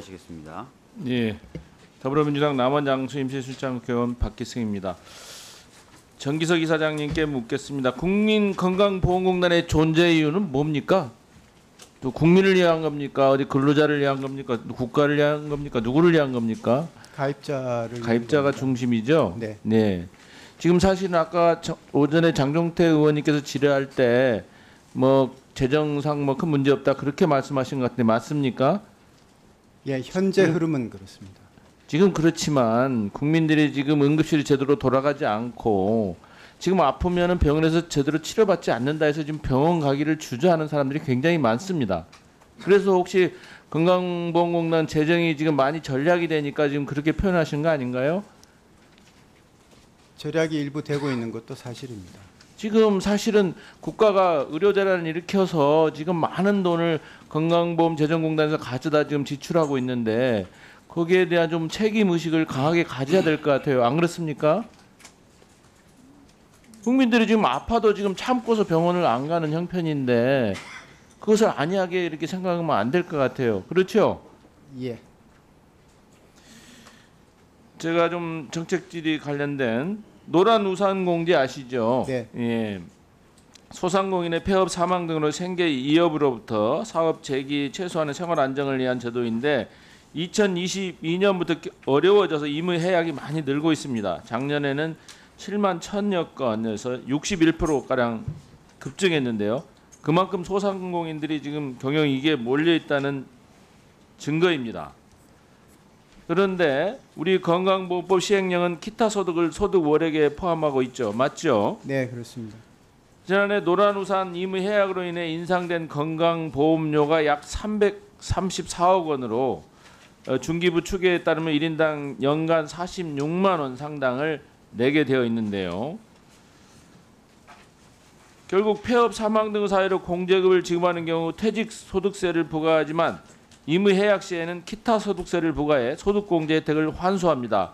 하시겠습니다. 예, 더불어민주당 남원장수 임시실장 국회의원 박기승입니다. 정기석 이사장님께 묻겠습니다. 국민건강보험공단의 존재 이유는 뭡니까? 또 국민을 위한 겁니까? 어디 근로자를 위한 겁니까? 국가를 위한 겁니까? 누구를 위한 겁니까? 가입자가 중심이죠. 네. 네. 지금 사실은 아까 오전에 장종태 의원님께서 질의할 때 뭐 재정상 뭐 큰 문제 없다 그렇게 말씀하신 것 같은데 맞습니까? 예, 현재 흐름은 그렇습니다. 지금 그렇지만 국민들이 지금 응급실이 제대로 돌아가지 않고 지금 아프면은 병원에서 제대로 치료받지 않는다 해서 지금 병원 가기를 주저하는 사람들이 굉장히 많습니다. 그래서 혹시 건강보험공단 재정이 지금 많이 전략이 되니까 지금 그렇게 표현하신 거 아닌가요? 절약이 일부 되고 있는 것도 사실입니다. 지금 사실은 국가가 의료재난을 일으켜서 지금 많은 돈을 건강보험 재정공단에서 가져다 지금 지출하고 있는데 거기에 대한 좀 책임 의식을 강하게 가져야 될 것 같아요. 안 그렇습니까? 국민들이 지금 아파도 지금 참고서 병원을 안 가는 형편인데 그것을 안이하게 이렇게 생각하면 안 될 것 같아요. 그렇죠? 예. 제가 좀 정책 질의 관련된 노란 우산 공제 아시죠? 네. 예. 소상공인의 폐업 사망 등으로 생계 이업으로부터 사업 재기 최소한의 생활 안정을 위한 제도인데 2022년부터 어려워져서 임의 해약이 많이 늘고 있습니다. 작년에는 7만 1,000여 건에서 61%가량 급증했는데요. 그만큼 소상공인들이 지금 경영위기에 몰려 있다는 증거입니다. 그런데 우리 건강보험법 시행령은 기타 소득을 소득 월액에 포함하고 있죠. 맞죠? 네, 그렇습니다. 지난해 노란우산 임의 해약으로 인해 인상된 건강보험료가 약 334억 원으로 중기부 추계에 따르면 1인당 연간 46만 원 상당을 내게 되어 있는데요. 결국 폐업 사망 등 사유로 공제금을 지급하는 경우 퇴직소득세를 부과하지만 임의 해약 시에는 기타 소득세를 부과해 소득공제 혜택을 환수합니다.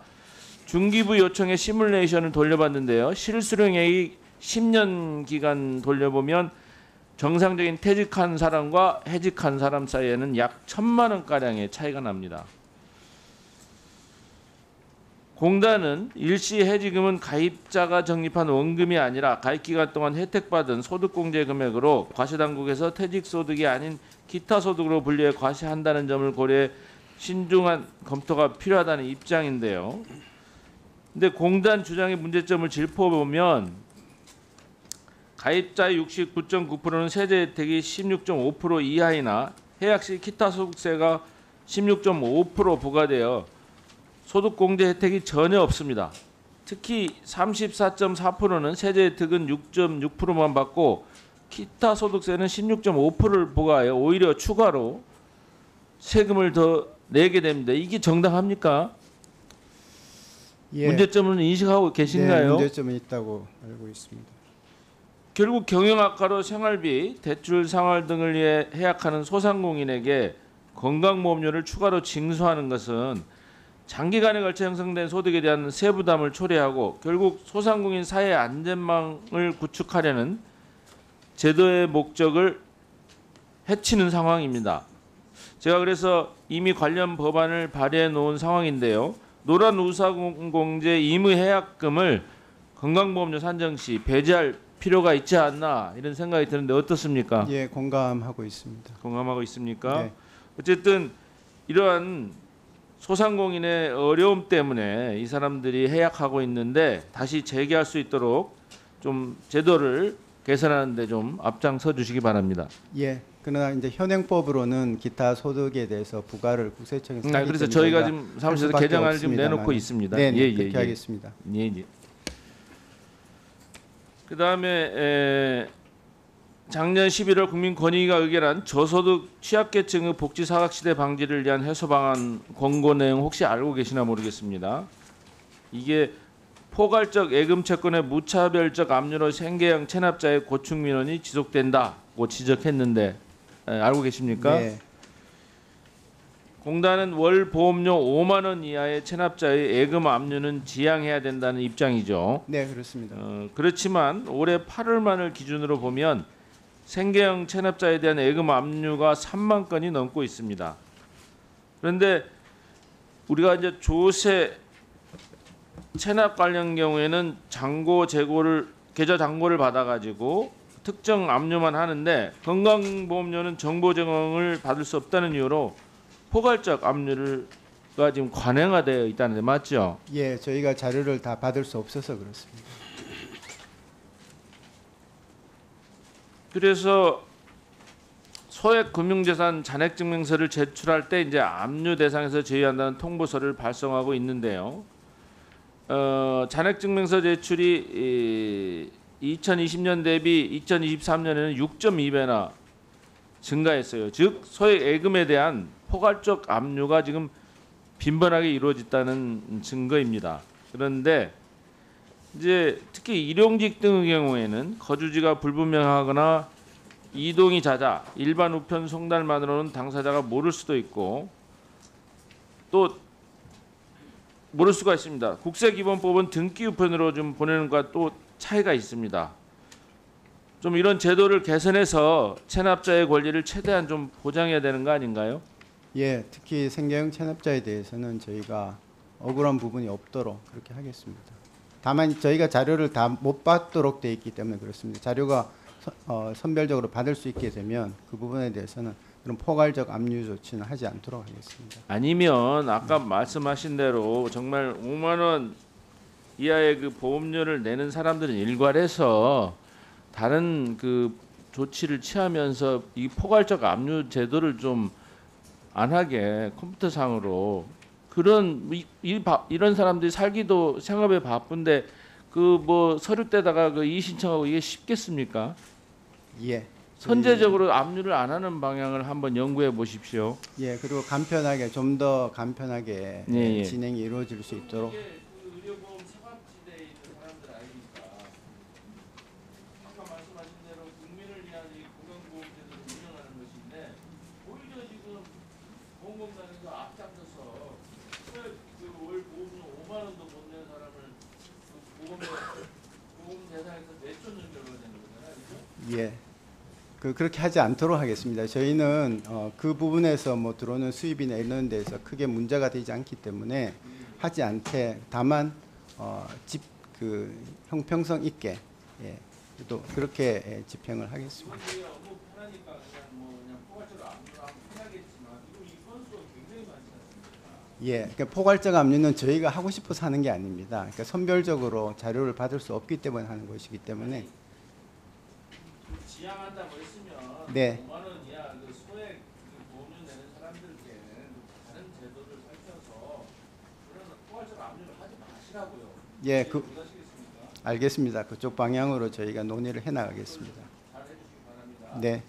중기부 요청에 시뮬레이션을 돌려봤는데요. 실수령액이 10년 기간 돌려보면 정상적인 퇴직한 사람과 해직한 사람 사이에는 약 1,000만 원가량의 차이가 납니다. 공단은 일시 해지금은 가입자가 적립한 원금이 아니라 가입기간 동안 혜택받은 소득공제 금액으로 과세당국에서 퇴직소득이 아닌 기타 소득으로 분류해 과세한다는 점을 고려해 신중한 검토가 필요하다는 입장인데요. 근데 공단 주장의 문제점을 짚어보면 가입자의 69.9%는 세제 혜택이 16.5% 이하이나 해약 시 기타 소득세가 16.5% 부과되어 소득공제 혜택이 전혀 없습니다. 특히 34.4%는 세제 혜택은 6.6%만 받고 기타 소득세는 16.5%를 부과하여 오히려 추가로 세금을 더 내게 됩니다. 이게 정당합니까? 예. 문제점은 인식하고 계신가요? 네, 문제점이 있다고 알고 있습니다. 결국 경영 악화로 생활비, 대출 상환 등을 위해 해약하는 소상공인에게 건강보험료를 추가로 징수하는 것은 장기간에 걸쳐 형성된 소득에 대한 세부담을 초래하고 결국 소상공인 사회 안전망을 구축하려는 제도의 목적을 해치는 상황입니다. 제가 그래서 이미 관련 법안을 발의해 놓은 상황인데요. 노란 우사공제 임의 해약금을 건강보험료 산정 시 배제할 필요가 있지 않나 이런 생각이 드는데 어떻습니까? 예, 공감하고 있습니다. 공감하고 있습니까? 네. 어쨌든 이러한 소상공인의 어려움 때문에 이 사람들이 해약하고 있는데 다시 재개할 수 있도록 좀 제도를 개선하는 데 좀 앞장서 주시기 바랍니다. 예. 그러나 이제 현행법으로는 기타 소득에 대해서 부과를 국세청에서 하기 그래서 때문에 저희가 지금 사무실에서 수밖에 개정안을 지금 내놓고 없습니다만. 있습니다. 네, 예, 그렇게 하겠습니다. 예. 그다음에 작년 11월 국민권익위가 의결한 저소득 취약계층의 복지 사각지대 방지를 위한 해소 방안 권고 내용 혹시 알고 계시나 모르겠습니다. 이게 포괄적 예금 채권의 무차별적 압류로 생계형 체납자의 고충 민원이 지속된다고 지적했는데 알고 계십니까? 네. 공단은 월 보험료 5만 원 이하의 체납자의 예금 압류는 지양해야 된다는 입장이죠. 네, 그렇습니다. 그렇지만 올해 8월만을 기준으로 보면 생계형 체납자에 대한 예금 압류가 3만 건이 넘고 있습니다. 그런데 우리가 이제 조세 체납 관련 경우에는 잔고 재고를 계좌 잔고를 받아가지고 특정 압류만 하는데 건강보험료는 정보 제공을 받을 수 없다는 이유로 포괄적 압류가 지금 관행화되어 있다는데 맞죠? 예, 저희가 자료를 다 받을 수 없어서 그렇습니다. 그래서 소액 금융재산 잔액증명서를 제출할 때 이제 압류 대상에서 제외한다는 통보서를 발송하고 있는데요. 잔액증명서 제출이 2020년 대비 2023년에는 6.2배나 증가했어요. 즉 소액 예금에 대한 포괄적 압류가 지금 빈번하게 이루어졌다는 증거입니다. 그런데 이제 특히 일용직 등의 경우에는 거주지가 불분명하거나 이동이 잦아 일반 우편 송달만으로는 당사자가 모를 수도 있고 또 모를 수가 있습니다. 국세기본법은 등기 우편으로 좀 보내는 것과 또 차이가 있습니다. 좀 이런 제도를 개선해서 체납자의 권리를 최대한 좀 보장해야 되는 거 아닌가요? 예, 특히 생계형 체납자에 대해서는 저희가 억울한 부분이 없도록 그렇게 하겠습니다. 다만 저희가 자료를 다 못 받도록 돼 있기 때문에 그렇습니다. 자료가 선별적으로 받을 수 있게 되면 그 부분에 대해서는 그런 포괄적 압류 조치는 하지 않도록 하겠습니다. 아니면 아까 말씀하신 대로 정말 5만 원 이하의 그 보험료를 내는 사람들은 일괄해서 다른 그 조치를 취하면서 이 포괄적 압류 제도를 좀 안 하게 컴퓨터상으로 그런 이런 사람들이 살기도 생업에 바쁜데 그 뭐 서류 떼다가 그 이의 신청하고 이게 쉽겠습니까? 예. 선제적으로 압류를 안 하는 방향을 한번 연구해 보십시오. 예, 그리고 간편하게 좀 더 간편하게 예, 예. 진행이 이루어질 수 있도록. 그 의료보험 사각지대에 있는 사람들 아닙니까? 아까 말씀하신 대로 국민을 위한 이 건강보험제도를 운영하는 것인데 오히려 지금 보험공단에서 앞장서서 그월 보험료 5만 원도 못 내는 사람을 그 보험 대상에서 내쫓는 결과가 되는 거잖아요, 그렇죠? 예. 그렇게 하지 않도록 하겠습니다. 저희는 그 부분에서 뭐 들어오는 수입이나 이런 데서 크게 문제가 되지 않기 때문에 하지 않되 다만 그 형평성 있게 예, 또 그렇게 집행을 하겠습니다. 이건 너무 편하니까 그냥 포괄적으로 압류하면 편하겠지만 지금 이 건수가 굉장히 많지 않습니까? 예, 그러니까 포괄적 압류는 저희가 하고 싶어서 하는 게 아닙니다. 그러니까 선별적으로 자료를 받을 수 없기 때문에 하는 것이기 때문에. 지향한다고 했으면 네. 5만 원 이하 그 소액 그 보험료 내는 사람들께는 다른 제도를 살펴서 그런 포괄적 압류를 하지 마시라고요. 예, 못하시겠습니까? 알겠습니다. 그쪽 방향으로 저희가 논의를 해 나가겠습니다. 잘 해주시기 바랍니다. 네.